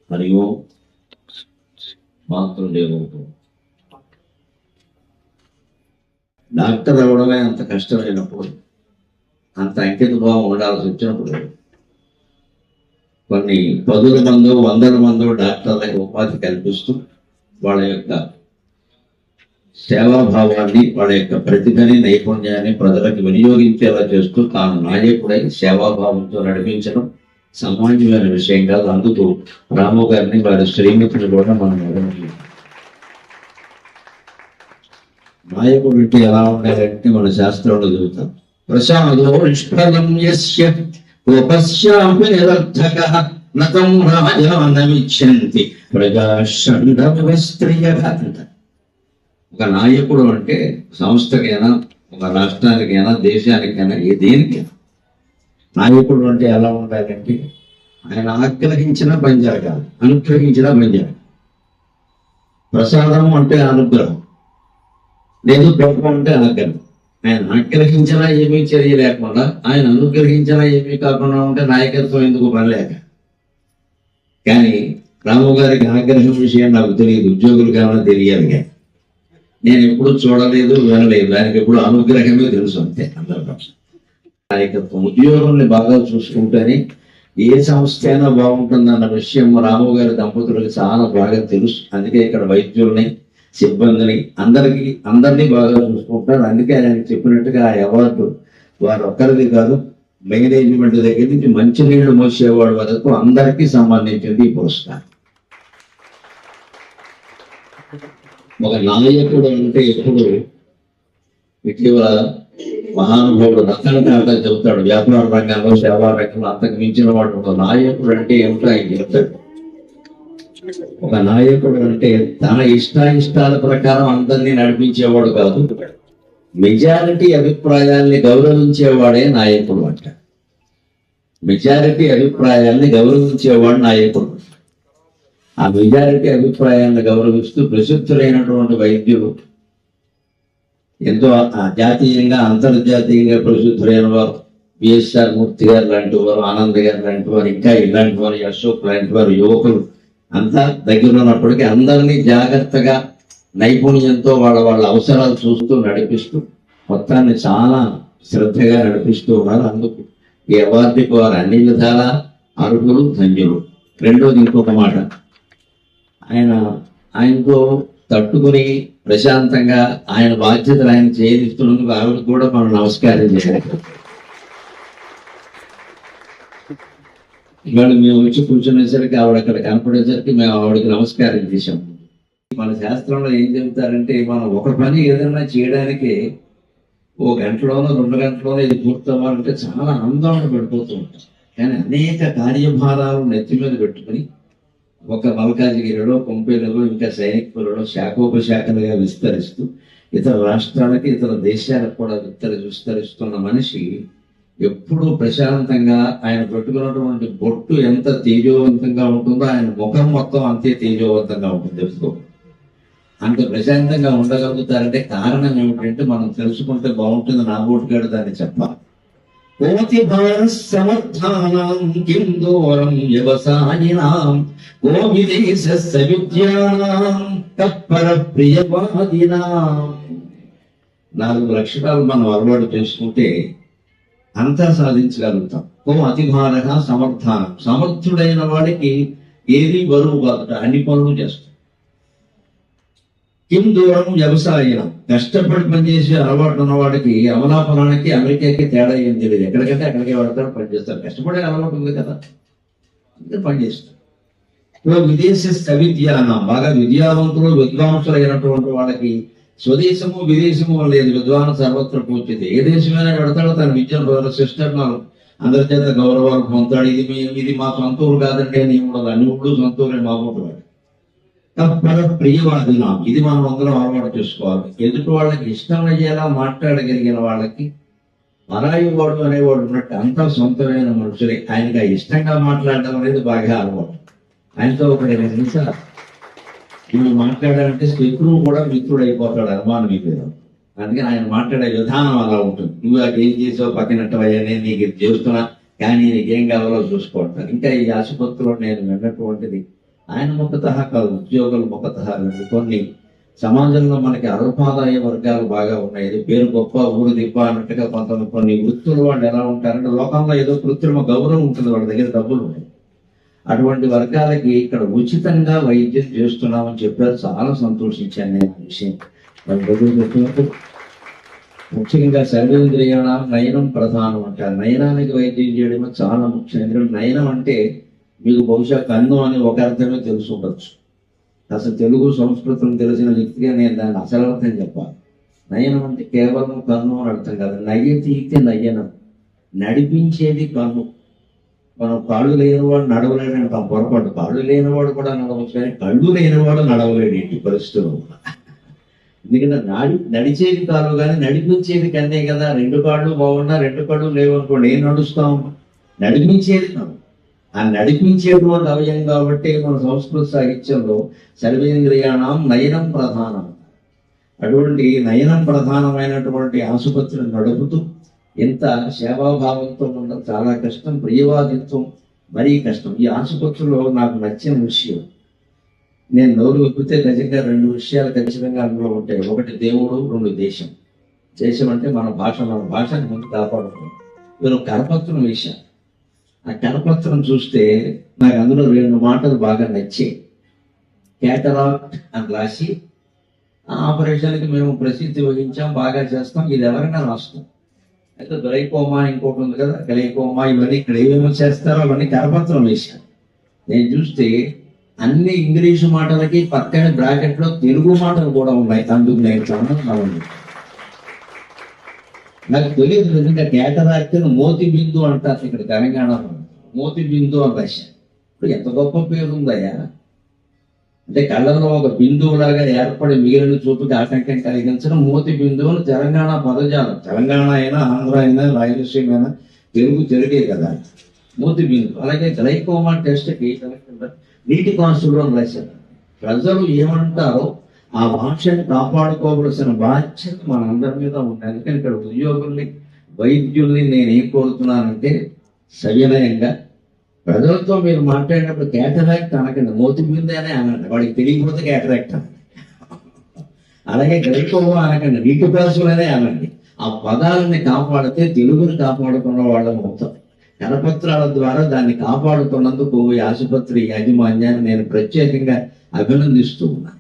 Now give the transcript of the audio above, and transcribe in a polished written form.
మరియు మాతృదేవో డాక్టర్ అవ్వడమే అంత కష్టమైనప్పుడు, అంత అంకిత భావం ఉండాల్సి వచ్చినప్పుడు కొన్ని పదుల మందో వందల మందో డాక్టర్లకు ఉపాధి కల్పిస్తూ వాళ్ళ యొక్క సేవాభావాన్ని, వాళ్ళ యొక్క ప్రతిభని, నైపుణ్యాన్ని ప్రజలకు వినియోగించేలా చేస్తూ తాను నాయకుడై సేవాభావంతో నడిపించడం సామాన్యమైన విషయం కాదు. అందుకు రాము గారిని, వారి శ్రీమతిని కూడా మనం అడగలేదు. నాయకుడు అంటే ఎలా ఉండాలంటే మన శాస్త్రంలో చెబుతాం, ప్రసాదో నిష్ఫలం యస్య కోపస్యాపి నిరర్థకః నతం రాజా నమిచ్చంతి ప్రజాషండమస్త్రియః. ఒక నాయకుడు అంటే సంస్థకైనా, ఒక రాష్ట్రానికైనా, దేశానికైనా, ఏ దేనికైనా నాయకుడు అంటే ఎలా ఉండాలంటే ఆయన ఆగ్రహించిన పని జరగాలి, అనుగ్రహించిన పని జరగాలి. ప్రసాదం అంటే అనుగ్రహం, లేదు కోపం అంటే ఆగ్రహం. ఆయన ఆగ్రహించినా ఏమీ చర్య లేకుండా, ఆయన అనుగ్రహించినా ఏమీ కాకుండా ఉంటే నాయకత్వం ఎందుకు పనిలేక. కానీ రాము గారికి ఆగ్రహం విషయం నాకు తెలియదు, ఉద్యోగులు కావాలో తెలియాలి. కానీ నేను ఎప్పుడు చూడలేదు, వినలేదు. ఆయనకి ఎప్పుడు అనుగ్రహమే తెలుసు, అంతే. అందరూ నాయకత్వం, ఉద్యోగుల్ని బాగా చూసుకుంటేనే ఏ సంస్థ అయినా బాగుంటుందన్న విషయం రాము గారి దంపతులకు చాలా బాగా తెలుసు. అందుకే ఇక్కడ వైద్యుల్ని, సిబ్బందిని, అందరినీ బాగా చూసుకుంటారు. అందుకే ఆయన చెప్పినట్టుగా ఆ అవార్డు వారు ఒక్కరిది కాదు, మేనేజ్మెంట్ దగ్గర నుంచి మంచినీళ్లు మోసేవాడు వరకు అందరికీ సంబంధించింది ఈ పురస్కారం. ఒక నాయకుడు అంటే ఎప్పుడు, ఇటీవల మహానుభావుడు రతన్ టాటా చెబుతాడు, వ్యాపార రంగంలో, సేవా రంగంలో అంతకు మించిన వాడు ఒక నాయకుడు అంటే ఏమిటో ఆయన చెప్తాడు. ఒక నాయకుడు అంటే తన ఇష్టాల ప్రకారం అందరినీ నడిపించేవాడు కాదు, మెజారిటీ అభిప్రాయాల్ని గౌరవించేవాడే నాయకుడు అంట. మెజారిటీ అభిప్రాయాల్ని గౌరవించేవాడు నాయకుడు. ఆ మెజారిటీ అభిప్రాయాలను గౌరవిస్తూ ప్రసిద్ధులైనటువంటి వైద్యులు, ఎంతో జాతీయంగా అంతర్జాతీయంగా ప్రసిద్ధులైన వారు, బిఎస్ఆర్ మూర్తి గారు లాంటి వారు, ఆనంద్ గారు లాంటి వారు, ఇంకా ఇలాంటి వారు, అశోక్ లాంటి వారు, యువకులు అంతా దగ్గర ఉన్నప్పటికీ అందరినీ జాగ్రత్తగా, నైపుణ్యంతో వాళ్ళ అవసరాలు చూస్తూ నడిపిస్తూ మొత్తాన్ని చాలా శ్రద్ధగా నడిపిస్తూ ఉన్నారు. అందుకు ఈ అవార్డుకి వారు అన్ని విధాల అర్హులు, ధన్యులు. రెండోది ఇంకొక మాట, ఆయనతో తట్టుకుని ప్రశాంతంగా ఆయన బాధ్యతలు ఆయన చేయిస్తున్నందుకు ఆవిడ కూడా మనం నమస్కారం చేయాలి. ఇవాళ మేము వచ్చి కూర్చునేసరికి, ఆవిడ అక్కడ కనపడేసరికి మేము ఆవిడకి నమస్కారం చేశాం. మన శాస్త్రంలో ఏం చెబుతారంటే, మనం ఒక పని ఏదైనా చేయడానికి ఓ గంటలోనో 2 గంటలోనో ఇది పూర్తవ్వాలంటే చాలా ఆందోళన పడిపోతూ ఉంటాం. కానీ అనేక కార్యభారాలు నెత్తి మీద పెట్టుకుని ఒక మల్కాజిగిరిలో, కొంపేలలో, ఇంకా సైనికులలో శాఖోపశాఖలుగా విస్తరిస్తూ ఇతర రాష్ట్రాలకి, ఇతర దేశాలకు కూడా విస్తరిస్తున్న మనిషి ఎప్పుడూ ప్రశాంతంగా, ఆయన పెట్టుకున్నటువంటి బొట్టు ఎంత తేజోవంతంగా ఉంటుందో ఆయన ముఖం మొత్తం అంతే తేజోవంతంగా ఉంటుంది. తెలుసుకో, అంత ప్రశాంతంగా ఉండగలుగుతారంటే కారణం ఏమిటంటే మనం తెలుసుకుంటే బాగుంటుంది. నా బోటుగాడు దాన్ని చెప్పాలి. కోతి సమర్థానాం కిం దూరం వ్యవసాయినాం కో విదేశ విద్యానాం తత్పర ప్రియవాదినాం. 4 లక్షణాలు మనం అలవాటు చేసుకుంటే అంతా సాధించగలుగుతాం. కో అతిభారక సమర్థానం, సమర్థుడైన వాడికి ఏది బరువు కాదుట, అన్ని పనులు చేస్తాం. కిం దూరం వ్యవసాయం, కష్టపడి పనిచేసే అలవాటు ఉన్న వాడికి అమలాఫలానికి, అమెరికాకి తేడా ఏం తెలియదు. ఎక్కడికంటే అక్కడికే వాడతాడు, పనిచేస్తాడు. కష్టపడే అలవాటు ఉంది కదా, అందుకే పనిచేస్తాడు. విదేశ విద్యానం, బాగా విద్యావంతులు, విద్వాంసులు అయినటువంటి వాళ్ళకి స్వదేశము విదేశము లేదు, విద్వాన్ సర్వత్ర పూర్తిది. ఏ దేశమైనా పెడతాడో తన విద్యను ప్రదర్శిస్తాడు, అందరి చేత గౌరవాలు పొందుతాడు. ఇది మా సొంతూరు కాదండి అని ఉండదు, అన్ని ఊళ్ళు సొంతూరే బాగుంటున్నాడు. తత్పర ప్రియవాదిన, ఇది మనం అందరం అలవాటు చేసుకోవాలి. ఎదుటి వాళ్ళకి ఇష్టం అయ్యేలా మాట్లాడగలిగిన వాళ్ళకి పరాయి వాడు అనేవాడు ఉన్నట్టు అంతా సొంతమైన మనుషులే. ఆయనకి ఇష్టంగా మాట్లాడడం అనేది బాగా అలవాటు. ఆయనతో ఒక 2 నిమిషాలు నువ్వు మాట్లాడాలంటే శత్రువు కూడా మిత్రుడు అయిపోతాడు, అనుమానం మీకు. అందుకని ఆయన మాట్లాడే విధానం అలా ఉంటుంది. నువ్వు అది ఏం చేసావు, పక్కనట్టవయ్యా, నేను నీకు ఇది చేస్తున్నా, కానీ నీకేం కావాలో చూసుకోవట్లేదు. ఇంకా ఈ ఆసుపత్రిలో నేను విన్నటువంటిది ఆయన ముఖతః కాదు, ఉద్యోగుల ముఖతః కొన్ని సమాజంలో మనకి అల్పాదాయ వర్గాలు బాగా ఉన్నాయి. ఇది పేరు గొప్ప ఊరు దిబ్బ అన్నట్టుగా కొన్ని వృత్తులు వాళ్ళు ఎలా ఉంటారంటే లోకంలో ఏదో కృత్రిమ గౌరవం ఉంటుంది, వాళ్ళ దగ్గర డబ్బులు ఉన్నాయి. అటువంటి వర్గాలకి ఇక్కడ ఉచితంగా వైద్యం చేస్తున్నామని చెప్పారు. చాలా సంతోషించాను నేను ఆ విషయం. చెప్పినప్పుడు ముఖ్యంగా సర్వేంద్రియాణ నయనం ప్రధానం అంటారు. నయనానికి వైద్యం చేయడం చాలా ముఖ్యం. ఎందుకంటే నయనం అంటే మీకు బహుశా కన్ను అని ఒక అర్థమే తెలుసు ఉండొచ్చు. అసలు తెలుగు సంస్కృతం తెలిసిన వ్యక్తిగా నేను దాన్ని అసలు అర్థం చెప్పాలి. నయనం అంటే కేవలం కన్ను అని అర్థం కాదు. నయ్యతీతే నయనం, నడిపించేది కన్ను. మనం కాళ్ళు లేనివాడు నడవలేడు అంటాం, పొరపాటు. కాళ్ళు లేనివాడు కూడా నడవచ్చు, కానీ కళ్ళు లేనివాడు నడవలేడు ఇంటి పరిస్థితులు. ఎందుకంటే నడిచేది కాదు కానీ నడిపించేది కన్నే కదా. రెండు కాళ్ళు బాగున్నా రెండు కళ్ళు లేవనుకోండి, ఏం నడుస్తాం? నడిపించేది కాదు. ఆ నడిపించేటువంటి అవయం కాబట్టి మన సంస్కృత సాహిత్యంలో సర్వేంద్రియాణం నయనం ప్రధానం. అటువంటి నయనం ప్రధానమైనటువంటి ఆసుపత్రిని నడుపుతూ ఎంత సేవాభావంతో ఉండడం చాలా కష్టం. ప్రియవాదిత్వం మరీ కష్టం. ఈ ఆసుపత్రిలో నాకు నచ్చిన విషయం, నేను నోరు విప్పితే నిజంగా రెండు విషయాలు ఖచ్చితంగా అందులో ఉంటాయి. ఒకటి దేవుడు, రెండు దేశం. దేశం అంటే మన భాషని ముందు కాపాడుకోవడం. వీళ్ళు కరపత్రం వేశారు. ఆ కరపత్రం చూస్తే నాకు అందులో రెండు మాటలు బాగా నచ్చాయి. క్యాటరాక్ట్ అని రాసి, ఆ ఆపరేషన్కి మేము ప్రసిద్ధి వహించాం, బాగా చేస్తాం, ఇది ఎవరైనా రాస్తాం. అయితే గ్లైకోమా ఇంకోటి ఉంది కదా, గ్లైకోమా, ఇవన్నీ ఇక్కడ ఏమేమో చేస్తారో అవన్నీ కరపత్రం వేశాను. నేను చూస్తే అన్ని ఇంగ్లీషు మాటలకి పక్కన బ్రాకెట్ లో తెలుగు మాటలు కూడా ఉన్నాయి. అందుకు నేను చాలా నాకు తెలియదు నిజంగా. క్యాటరాక్ట్ మోతి బిందు అంటారు ఇక్కడ తెలంగాణలో. మోతి బిందు అని రాశాను. ఇప్పుడు ఎంత గొప్ప పేరు ఉందయ్యా. అంటే కళ్ళలో ఒక బిందువులాగా ఏర్పడి మిగిలిన చూపుకి ఆటంకం కలిగించడం మోతి బిందువు అని తెలంగాణ పదజాలం. తెలంగాణ అయినా, ఆంధ్ర అయినా, రాయలసీమ అయినా తెలుగే కదా మోతి బిందు. అలాగే గ్లైకోమా టెస్ట్కి నీటి కాన్స్టబుల్ అని రాశారు. ప్రజలు ఏమంటారో ఆ భాషని కాపాడుకోవలసిన బాధ్యత మనందరి మీద ఉంటుంది. అందుకని ఇక్కడ ఉద్యోగుల్ని, వైద్యుల్ని నేను ఏం కోరుతున్నానంటే సవినయంగా ప్రజలతో మీరు మాట్లాడినప్పుడు క్యాటరాక్ట్ అనకండి, మోతి బిందేనే అనండి. వాడికి తెలియకపోతే క్యాటరాక్ట్ అనండి. అలాగే గ్లైకోమా అనకండి, నీటి కాన్స్టబుల్ అనండి. ఆ పదాలని కాపాడితే తెలుగుని కాపాడుకున్న వాళ్ళం అవుతాం. కరపత్రాల ద్వారా దాన్ని కాపాడుతున్నందుకు ఈ ఆసుపత్రి యాజమాన్యాన్ని నేను ప్రత్యేకంగా అభినందిస్తూ ఉన్నాను.